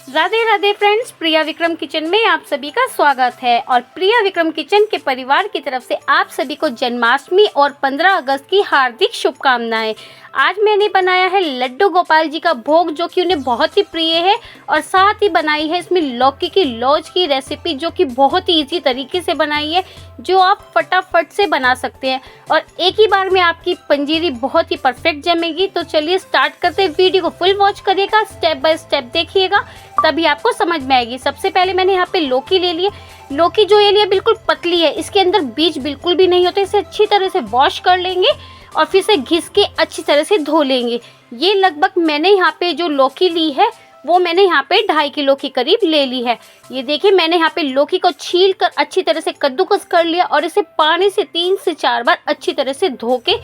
Radhe Radhe friends, प्रिया Vikram kitchen में आप सभी का स्वागत है। और प्रिया विक्रम किचन के परिवार की तरफ से आप सभी को जन्माष्टमी और 15 अगस्त की हार्दिक शुभकामनाएं। आज मैंने बनाया है लड्डू गोपाल जी का भोग, जो कि उन्हें बहुत ही प्रिय है। और साथ ही बनाई है इसमें लौकी की लौज की रेसिपी, जो कि बहुत ही इजी तरीके से बनाई है, जो आप फटाफट से बना सकते हैं और एक ही बार में आपकी पंजीरी बहुत ही परफेक्ट जमेगी। तो चलिए स्टार्ट करते हैं। वीडियो को फुल वॉच करिएगा, स्टेप बाय स्टेप देखिएगा, तभी आपको समझ में आएगी। सबसे पहले मैंने यहाँ पे लौकी ले लिए। लौकी जो ये लिया बिल्कुल पतली है, इसके अंदर बीज बिल्कुल भी नहीं होते। इसे अच्छी तरह से वॉश कर लेंगे और फिर से घिस के अच्छी तरह से धो लेंगे। ये लगभग मैंने यहाँ पे जो लौकी ली है वो मैंने यहाँ पे 2.5 किलो के करीब ले ली है। ये देखिए, मैंने यहाँ पे लौकी को छील कर अच्छी तरह से कद्दूकस कर लिया और इसे पानी से 3 से 4 बार अच्छी तरह से धो के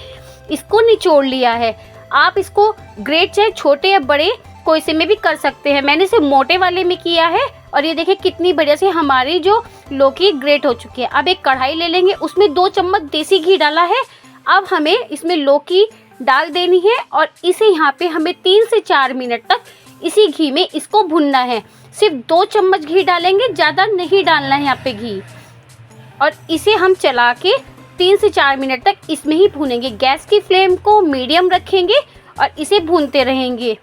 इसको निचोड़ लिया है। आप इसको ग्रेट चाहे छोटे या बड़े कोई से में भी कर सकते हैं। मैंने इसे मोटे वाले में किया है और ये देखिए कितनी बढ़िया से हमारी जो लौकी ग्रेट हो चुकी है। अब एक कढ़ाई ले लेंगे, उसमें 2 चम्मच देसी घी डाला है। अब हमें इसमें लौकी डाल देनी है और इसे यहाँ पे हमें 3 से 4 मिनट तक इसी घी में इसको भुनना है। सिर्फ 2 चम्मच घी डालेंगे, ज़्यादा नहीं डालना है यहाँ पे घी। और इसे हम चला के 3 से 4 मिनट तक इसमें ही भूनेंगे। गैस की फ्लेम को मीडियम रखेंगे और इसे भूनते रहेंगे।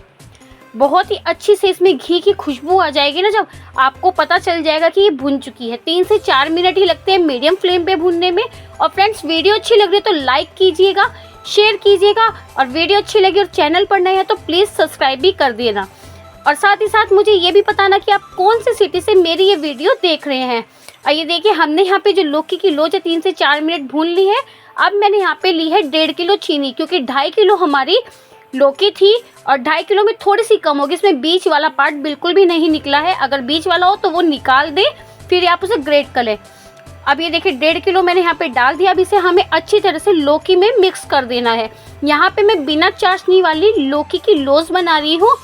बहुत ही अच्छी से इसमें घी की खुशबू आ जाएगी ना, जब आपको पता चल जाएगा कि ये भुन चुकी है। 3 से 4 मिनट ही लगते हैं मीडियम फ्लेम पे भूनने में। और फ्रेंड्स, वीडियो अच्छी लग रही है तो लाइक कीजिएगा, शेयर कीजिएगा, और वीडियो अच्छी लगी और चैनल पर नए हैं तो प्लीज़ सब्सक्राइब भी कर देना। और साथ ही साथ मुझे ये भी बताना कि आप कौन सी सिटी से मेरी ये वीडियो देख रहे हैं। और ये देखिए, हमने यहाँ पे जो लौकी की लोज है 3 से 4 मिनट भून ली है। अब मैंने यहाँ पे ली है 1.5 किलो चीनी, क्योंकि 2.5 किलो हमारी लौकी थी और 2.5 किलो में थोड़ी सी कम होगी। इसमें बीच वाला पार्ट बिल्कुल भी नहीं निकला है। अगर बीच वाला हो तो वो निकाल दें, फिर आप उसे ग्रेट कर लें। अब ये देखिए 1.5 किलो मैंने यहाँ पे डाल दिया। अब इसे हमें अच्छी तरह से लौकी में मिक्स कर देना है। यहाँ पे मैं बिना चाशनी वाली लौकी की लोज बना रही हूँ।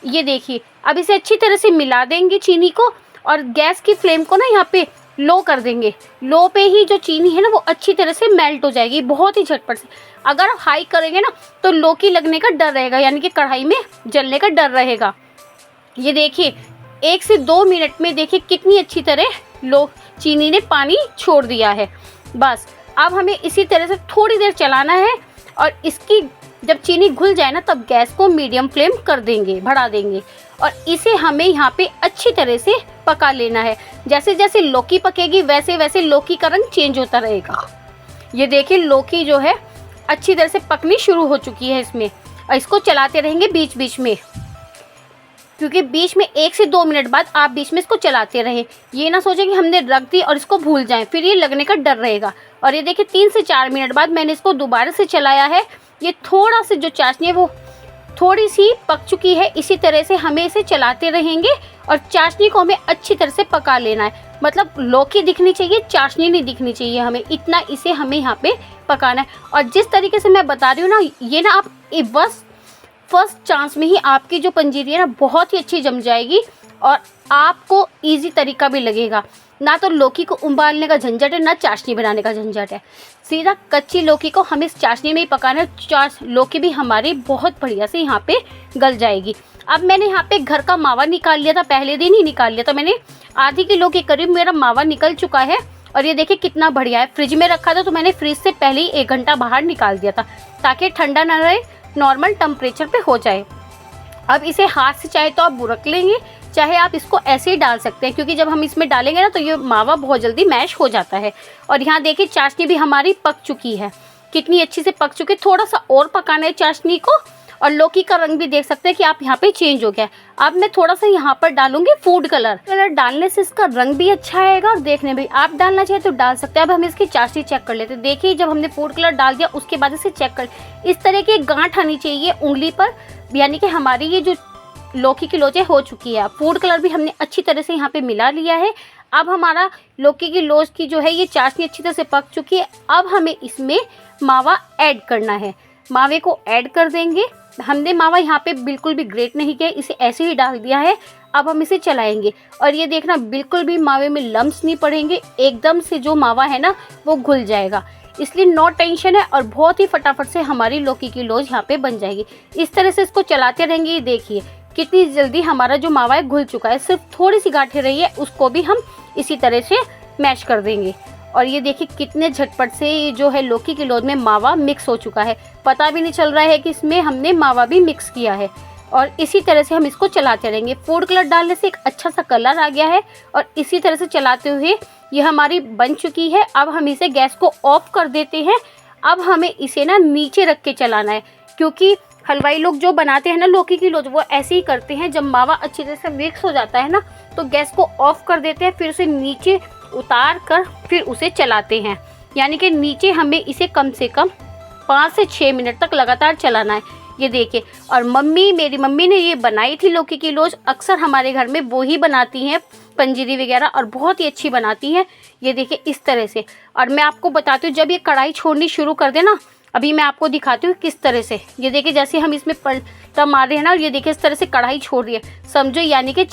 ये देखिए, अब इसे अच्छी तरह से मिला देंगे चीनी को और गैस की फ्लेम को ना यहाँ पे लो कर देंगे। लो पे ही जो चीनी है ना वो अच्छी तरह से मेल्ट हो जाएगी, बहुत ही झटपट से। अगर आप हाई करेंगे ना तो लौकी लगने का डर रहेगा, यानी कि कढ़ाई में जलने का डर रहेगा। ये देखिए 1 से 2 मिनट में देखिए कितनी अच्छी तरह चीनी ने पानी छोड़ दिया है। बस अब हमें इसी तरह से थोड़ी देर चलाना है और इसकी जब चीनी घुल जाए ना तब गैस को मीडियम फ्लेम कर देंगे, बढ़ा देंगे। और इसे हमें यहाँ पे अच्छी तरह से पका लेना है। जैसे जैसे लौकी पकेगी वैसे वैसे लौकी का रंग चेंज होता रहेगा। ये देखिए लौकी जो है अच्छी तरह से पकनी शुरू हो चुकी है इसमें। और इसको चलाते रहेंगे बीच बीच में, क्योंकि बीच में 1 से 2 मिनट बाद आप बीच में इसको चलाते रहें। ये ना सोचें कि हमने रख दी और इसको भूल जाएं, फिर ये लगने का डर रहेगा। और ये देखिए 3 से 4 मिनट बाद मैंने इसको दोबारा से चलाया है। ये थोड़ा सा जो चाशनी है वो थोड़ी सी पक चुकी है। इसी तरह से हमें इसे चलाते रहेंगे और चाशनी को हमें अच्छी तरह से पका लेना है। मतलब लौकी दिखनी चाहिए, चाशनी नहीं दिखनी चाहिए हमें, इतना इसे हमें यहाँ पे पकाना है। और जिस तरीके से मैं बता रही हूँ ना, ये ना आप बस फर्स्ट चांस में ही आपकी जो पंजीरी है ना बहुत ही अच्छी जम जाएगी और आपको ईजी तरीका भी लगेगा। ना तो लौकी को उबालने का झंझट है, ना चाशनी बनाने का झंझट है। सीधा कच्ची लौकी को हम इस चाशनी में ही पकाना है। लौकी भी हमारी बहुत बढ़िया से यहाँ पे गल जाएगी। अब मैंने यहाँ पे घर का मावा निकाल लिया था, पहले दिन ही निकाल लिया था मैंने। आधी किलो के करीब मेरा मावा निकल चुका है। और ये देखिए कितना बढ़िया है। फ्रिज में रखा था तो मैंने फ्रिज से पहले ही 1 घंटा बाहर निकाल दिया था, ताकि ठंडा ना रहे, नॉर्मल टेम्परेचर पे हो जाए। अब इसे हाथ से चाहे तो आप बुरक लेंगे, चाहे आप इसको ऐसे ही डाल सकते हैं, क्योंकि जब हम इसमें डालेंगे ना तो ये मावा बहुत जल्दी मैश हो जाता है। और यहाँ देखिए चाशनी भी हमारी पक चुकी है, कितनी अच्छी से पक चुकी है। थोड़ा सा और पकाना है चाशनी को। और लौकी का रंग भी देख सकते हैं कि आप यहाँ पे चेंज हो गया है। अब मैं थोड़ा सा यहाँ पर डालूंगी फूड कलर डालने से इसका रंग भी अच्छा आएगा और देखने भी। आप डालना चाहे तो डाल सकते हैं। अब हम इसकी चाशनी चेक कर लेते हैं। देखिए जब हमने फूड कलर डाल दिया उसके बाद इसे चेक कर, इस तरह की गांठ आनी चाहिए उंगली पर, यानी कि हमारी ये जो लौकी की लोज हो चुकी है। फूड कलर भी हमने अच्छी तरह से यहाँ पे मिला लिया है। अब हमारा लौकी की लोज की जो है ये चाशनी अच्छी तरह से पक चुकी है। अब हमें इसमें मावा ऐड करना है। मावे को ऐड कर देंगे। हमने मावा यहाँ पे बिल्कुल भी ग्रेट नहीं किया, इसे ऐसे ही डाल दिया है। अब हम इसे चलाएंगे और ये देखना बिल्कुल भी मावे में लम्स नहीं पड़ेंगे। एकदम से जो मावा है ना वो घुल जाएगा। इसलिए नो टेंशन है और बहुत ही फटाफट से हमारी लौकी की लोज यहाँ पे बन जाएगी। इस तरह से इसको चलाते रहेंगे। ये देखिए कितनी जल्दी हमारा जो मावा है घुल चुका है। सिर्फ थोड़ी सी गांठें रही है, उसको भी हम इसी तरह से मैश कर देंगे। और ये देखिए कितने झटपट से ये जो है लौकी की लोद में मावा मिक्स हो चुका है। पता भी नहीं चल रहा है कि इसमें हमने मावा भी मिक्स किया है। और इसी तरह से हम इसको चलाते रहेंगे। फूड कलर डालने से एक अच्छा सा कलर आ गया है और इसी तरह से चलाते हुए ये हमारी बन चुकी है। अब हम इसे गैस को ऑफ कर देते हैं। अब हमें इसे ना नीचे रख के चलाना है, क्योंकि हलवाई लोग जो बनाते हैं ना लौकी की लोद, वो ऐसे ही करते हैं। जब मावा अच्छी तरह से मिक्स हो जाता है ना, तो गैस को ऑफ कर देते हैं, फिर उसे नीचे उतार कर फिर उसे चलाते हैं। यानी कि नीचे हमें इसे कम से कम 5 से 6 मिनट तक लगातार चलाना है। ये देखिए, और मेरी मम्मी ने ये बनाई थी लौकी की लोज। अक्सर हमारे घर में वो ही बनाती हैं पंजीरी वगैरह, और बहुत ही अच्छी बनाती हैं। ये देखिए इस तरह से। और मैं आपको बताती हूँ, जब ये कढ़ाई छोड़नी शुरू कर दे ना, अभी मैं आपको दिखाती हूँ किस तरह से। ये देखिए जैसे हम इसमें पलटा मार रहे हैं ना, और ये देखिए इस तरह से कढ़ाई छोड़ रही है, समझो यानी कि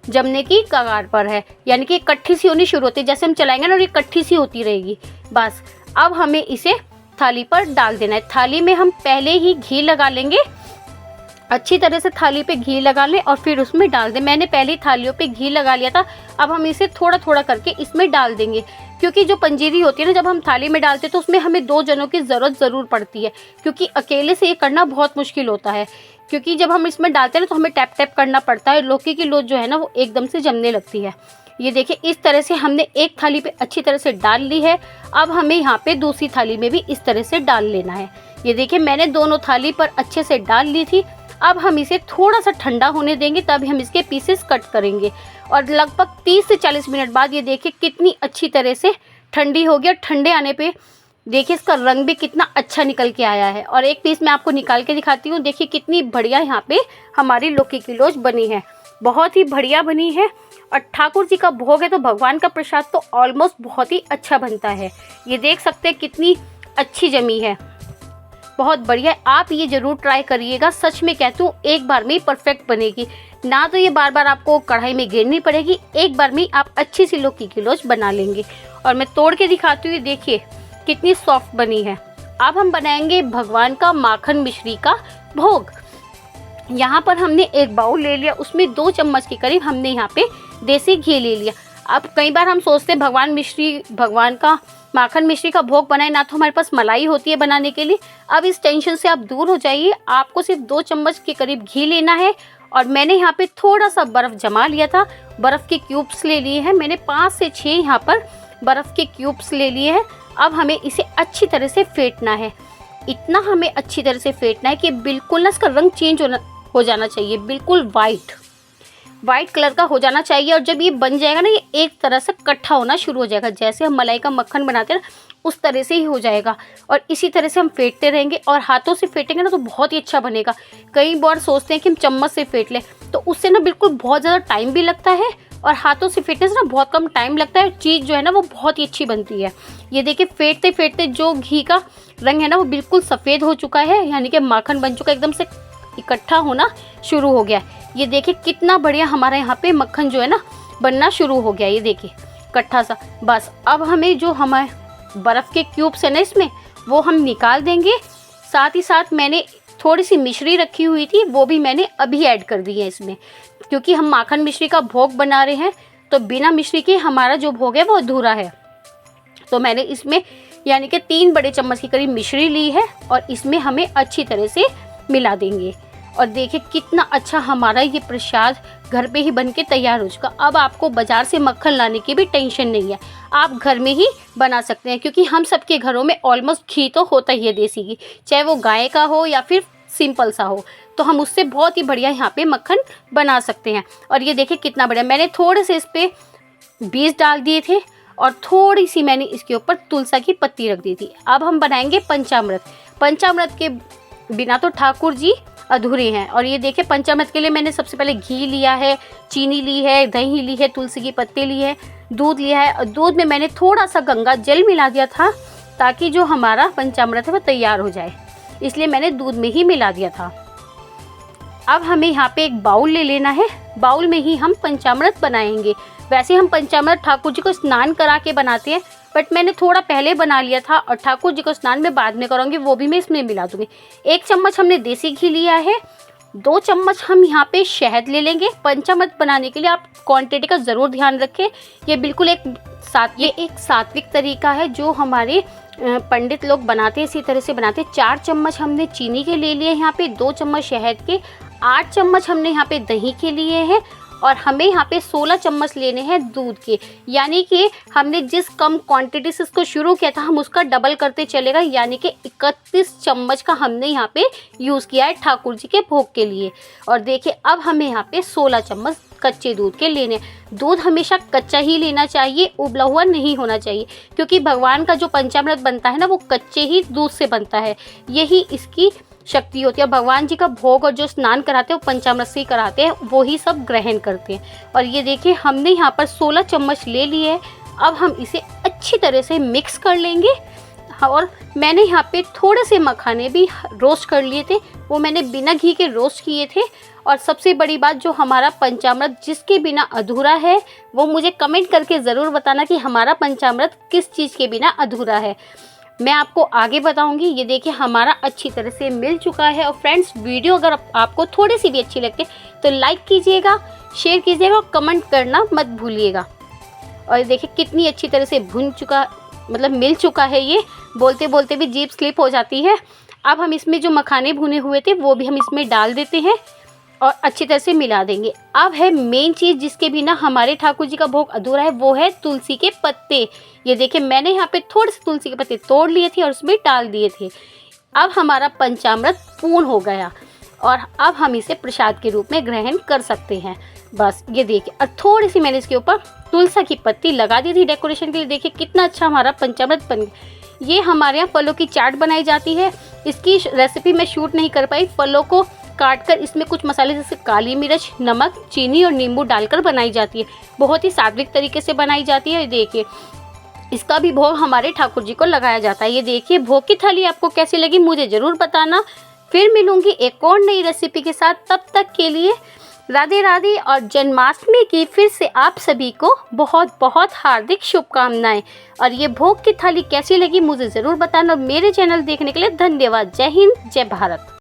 जमने की कगार पर है। यानी कि इकट्ठी सी होनी शुरू होती है। जैसे हम चलाएंगे ना, और ये इकट्ठी सी होती रहेगी। बस अब हमें इसे थाली पर डाल देना है। थाली में हम पहले ही घी लगा लेंगे, अच्छी तरह से थाली पे घी लगा लें और फिर उसमें डाल दें। मैंने पहले ही थालियों पे घी लगा लिया था। अब हम इसे थोड़ा थोड़ा करके इसमें डाल देंगे, क्योंकि जो पंजीरी होती है ना, जब हम थाली में डालते हैं तो उसमें हमें 2 जनों की ज़रूरत ज़रूर पड़ती है, क्योंकि अकेले से ये करना बहुत मुश्किल होता है। क्योंकि जब हम इसमें डालते हैं ना, तो हमें टैप टैप करना पड़ता है। लौकी की लोद जो है ना, वो एकदम से जमने लगती है। ये देखिए इस तरह से हमने एक थाली पे अच्छी तरह से डाल ली है। अब हमें यहाँ पे दूसरी थाली में भी इस तरह से डाल लेना है। ये देखिए मैंने दोनों थाली पर अच्छे से डाल ली थी। अब हम इसे थोड़ा सा ठंडा होने देंगे, तब हम इसके पीसेस कट करेंगे। और लगभग 30 से 40 मिनट बाद ये देखिए कितनी अच्छी तरह से ठंडी हो गई। और ठंडे आने पे देखिए इसका रंग भी कितना अच्छा निकल के आया है। और एक पीस मैं आपको निकाल के दिखाती हूँ। देखिए कितनी बढ़िया यहाँ पे हमारी लौकी की लोज बनी है, बहुत ही बढ़िया बनी है। और ठाकुर जी का भोग है तो भगवान का प्रसाद तो ऑलमोस्ट बहुत ही अच्छा बनता है। ये देख सकते हैं कितनी अच्छी जमी है, बहुत बढ़िया। आप ये ज़रूर ट्राई करिएगा। सच में कहती हूँ, एक बार में ही परफेक्ट बनेगी। ना तो ये बार बार आपको कढ़ाई में गिरनी पड़ेगी, एक बार में आप अच्छी सी लौकी की लोज बना लेंगे। और मैं तोड़ के दिखाती हूँ, देखिए कितनी सॉफ्ट बनी है। अब हम बनाएंगे भगवान का माखन मिश्री का भोग। यहाँ पर हमने एक बाउल ले लिया, उसमें 2 चम्मच के करीब हमने यहाँ पे देसी घी ले लिया। अब कई बार हम सोचते हैं भगवान का माखन मिश्री का भोग बनाए ना, तो हमारे पास मलाई होती है बनाने के लिए। अब इस टेंशन से आप दूर हो जाइए। आपको सिर्फ 2 चम्मच के करीब घी लेना है। और मैंने यहाँ पे थोड़ा सा बर्फ़ जमा लिया था, बर्फ़ के क्यूब्स ले लिए हैं मैंने। 5 से 6 यहाँ पर बर्फ़ के क्यूब्स ले लिए हैं। अब हमें इसे अच्छी तरह से फेंटना है। इतना हमें अच्छी तरह से फेंटना है कि बिल्कुल ना इसका रंग चेंज हो जाना चाहिए, बिल्कुल वाइट कलर का हो जाना चाहिए। और जब ये बन जाएगा ना, ये एक तरह से इकट्ठा होना शुरू हो जाएगा। जैसे हम मलाई का मक्खन बनाते हैं ना, उस तरह से ही हो जाएगा। और इसी तरह से हम फेंटते रहेंगे। और हाथों से फेंटेंगे ना तो बहुत ही अच्छा बनेगा। कई बार सोचते हैं कि हम चम्मच से फेंट लें, तो उससे ना बिल्कुल बहुत ज़्यादा टाइम भी लगता है। और हाथों से फेंटने से ना बहुत कम टाइम लगता है। चीज़ जो है ना वो बहुत ही अच्छी बनती है। ये देखिए फेंटते फेंटते जो घी का रंग है ना, वो बिल्कुल सफ़ेद हो चुका है, यानी कि माखन बन चुका है, एकदम से इकट्ठा होना शुरू हो गया है। ये देखिए कितना बढ़िया हमारा यहाँ पे मक्खन जो है ना बनना शुरू हो गया। ये देखिए इकट्ठा सा। बस अब हमें जो हमारे बर्फ़ के क्यूब्स है ना, इसमें वो हम निकाल देंगे। साथ ही साथ मैंने थोड़ी सी मिश्री रखी हुई थी, वो भी मैंने अभी ऐड कर दी है इसमें, क्योंकि हम माखन मिश्री का भोग बना रहे हैं। तो बिना मिश्री के हमारा जो भोग है वो अधूरा है। तो मैंने इसमें यानी कि 3 बड़े चम्मच के करीब मिश्री ली है और इसमें हमें अच्छी तरह से मिला देंगे। और देखिए कितना अच्छा हमारा ये प्रसाद घर पे ही बनके तैयार हो चुका। अब आपको बाज़ार से मक्खन लाने की भी टेंशन नहीं है, आप घर में ही बना सकते हैं। क्योंकि हम सबके घरों में ऑलमोस्ट घी तो होता ही है देसी घी, चाहे वो गाय का हो या फिर सिंपल सा हो, तो हम उससे बहुत ही बढ़िया यहाँ पे मक्खन बना सकते हैं। और ये देखिए कितना बढ़िया। मैंने थोड़े से इस पर बीज डाल दिए थे और थोड़ी सी मैंने इसके ऊपर तुलसी की पत्ती रख दी थी। अब हम बनाएंगे पंचामृत। पंचामृत के बिना तो ठाकुर जी अधूरे हैं। और ये देखिए पंचामृत के लिए मैंने सबसे पहले घी लिया है, चीनी ली है, दही ली है, तुलसी की पत्ती ली है, दूध लिया है। और दूध में मैंने थोड़ा सा गंगा जल मिला दिया था, ताकि जो हमारा पंचामृत है वो तैयार हो जाए, इसलिए मैंने दूध में ही मिला दिया था। अब हमें यहाँ पे एक बाउल ले लेना है, बाउल में ही हम पंचामृत बनाएंगे। वैसे हम पंचामृत ठाकुर जी को स्नान करा के बनाते हैं, बट मैंने थोड़ा पहले बना लिया था और ठाकुर जी को स्नान में बाद में करूँगी, वो भी मैं इसमें मिला दूँगी। 1 चम्मच हमने देसी घी लिया है, 2 चम्मच हम यहाँ पे शहद ले लेंगे। पंचामृत बनाने के लिए आप क्वांटिटी का ज़रूर ध्यान रखें। ये बिल्कुल एक सात्विक तरीका है जो हमारे पंडित लोग बनाते हैं, इसी तरह से बनाते हैं। 4 चम्मच हमने चीनी के ले लिए यहाँ पे, 2 चम्मच शहद के, 8 चम्मच हमने यहाँ पे दही के लिए हैं और हमें यहाँ पे 16 चम्मच लेने हैं दूध के। यानी कि हमने जिस कम क्वांटिटी से इसको शुरू किया था हम उसका डबल करते चलेगा, यानी कि 31 चम्मच का हमने यहाँ पे यूज़ किया है ठाकुर जी के भोग के लिए। और देखिए अब हमें यहाँ पे 16 चम्मच कच्चे दूध के लेने। दूध हमेशा कच्चा ही लेना चाहिए, उबला हुआ नहीं होना चाहिए, क्योंकि भगवान का जो पंचामृत बनता है ना वो कच्चे ही दूध से बनता है। यही इसकी शक्ति होती है। भगवान जी का भोग और जो स्नान कराते हैं वो पंचामृत से ही कराते हैं, वो ही सब ग्रहण करते हैं। और ये देखिए हमने यहाँ पर 16 चम्मच ले लिए है। अब हम इसे अच्छी तरह से मिक्स कर लेंगे। और मैंने यहाँ पे थोड़े से मखाने भी रोस्ट कर लिए थे, वो मैंने बिना घी के रोस्ट किए थे। और सबसे बड़ी बात, जो हमारा पंचामृत जिसके बिना अधूरा है वो मुझे कमेंट करके ज़रूर बताना कि हमारा पंचामृत किस चीज़ के बिना अधूरा है। मैं आपको आगे बताऊंगी। ये देखिए हमारा अच्छी तरह से मिल चुका है। और फ्रेंड्स, वीडियो अगर आपको थोड़ी सी भी अच्छी लगती है तो लाइक कीजिएगा, शेयर कीजिएगा और कमेंट करना मत भूलिएगा। और देखिए कितनी अच्छी तरह से मिल चुका है। ये बोलते बोलते भी जीभ स्लिप हो जाती है। अब हम इसमें जो मखाने भुने हुए थे वो भी हम इसमें डाल देते हैं और अच्छी तरह से मिला देंगे। अब है मेन चीज़ जिसके बिना हमारे ठाकुर जी का भोग अधूरा है, वो है तुलसी के पत्ते। ये देखिए मैंने यहाँ पे थोड़े से तुलसी के पत्ते तोड़ लिए थे और उसमें डाल दिए थे। अब हमारा पंचामृत पूर्ण हो गया और अब हम इसे प्रसाद के रूप में ग्रहण कर सकते हैं। बस ये देखिए, और थोड़ी सी मैंने इसके ऊपर तुलसी की पत्ती लगा दी थी डेकोरेशन के लिए। देखिए कितना अच्छा हमारा पंचामृत बन गया। ये हमारे यहाँ फलों की चाट बनाई जाती है। इसकी रेसिपी मैं शूट नहीं कर पाई। फलों को काट कर इसमें कुछ मसाले जैसे काली मिर्च, नमक, चीनी और नींबू डालकर बनाई जाती है। बहुत ही सात्विक तरीके से बनाई जाती है। देखिए इसका भी भोग हमारे ठाकुर जी को लगाया जाता है। ये देखिए भोग की थाली आपको कैसी लगी मुझे ज़रूर बताना। फिर मिलूंगी एक और नई रेसिपी के साथ। तब तक के लिए राधे राधे और जन्माष्टमी की फिर से आप सभी को बहुत बहुत हार्दिक शुभकामनाएं। और ये भोग की थाली कैसी लगी मुझे ज़रूर बताना। और मेरे चैनल देखने के लिए धन्यवाद। जय हिंद, जय भारत।